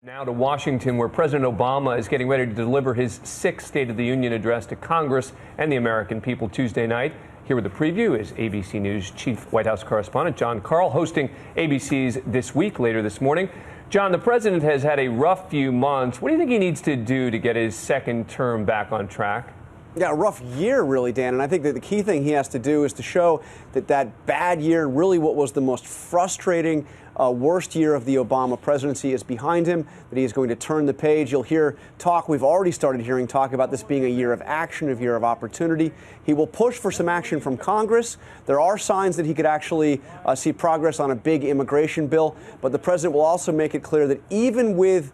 Now to Washington, where President Obama is getting ready to deliver his sixth State of the Union address to Congress and the American people Tuesday night. Here with the preview is ABC News Chief White House Correspondent Jon Karl, hosting ABC's This Week later this morning. Jon, the president has had a rough few months. What do you think he needs to do to get his second term back on track? Yeah, a rough year, really, Dan. And I think that the key thing he has to do is to show that that bad year, really what was the most frustrating, worst year of the Obama presidency is behind him, that he is going to turn the page. You'll hear talk, we've already started hearing talk about this being a year of action, a year of opportunity. He will push for some action from Congress. There are signs that he could actually see progress on a big immigration bill. But the president will also make it clear that even with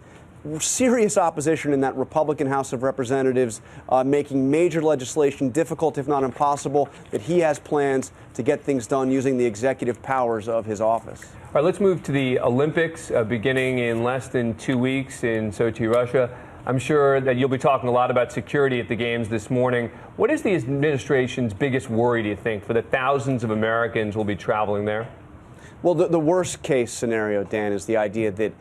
serious opposition in that Republican House of Representatives, making major legislation difficult, if not impossible, that he has plans to get things done using the executive powers of his office. All right, let's move to the Olympics, beginning in less than 2 weeks in Sochi, Russia. I'm sure that you'll be talking a lot about security at the games this morning. What is the administration's biggest worry, do you think, for the thousands of Americans who will be traveling there? Well, the worst case scenario, Dan, is the idea that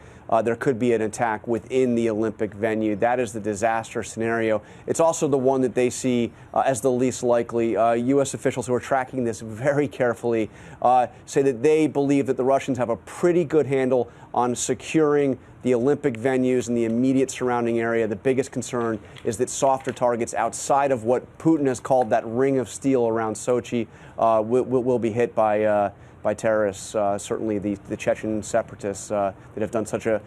there could be an attack within the Olympic venue. That is the disaster scenario. It's also the one that they see as the least likely. U.S. officials who are tracking this very carefully say that they believe that the Russians have a pretty good handle on securing the Olympic venues and the immediate surrounding area. The biggest concern is that softer targets outside of what Putin has called that ring of steel around Sochi will be hit by terrorists, certainly the Chechen separatists that have done such a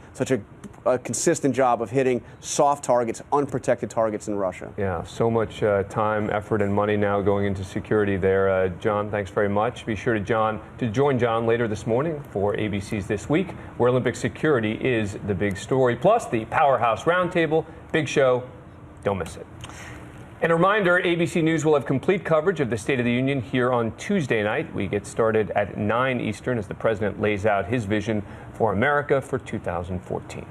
consistent job of hitting soft targets, unprotected targets in Russia. Yeah, so much time, effort, and money now going into security there. Jon, thanks very much. Be sure to join Jon later this morning for ABC's This Week, where Olympic security is the big story. Plus the Powerhouse Roundtable, big show. Don't miss it. And a reminder, ABC News will have complete coverage of the State of the Union here on Tuesday night. We get started at 9 Eastern as the president lays out his vision for America for 2014.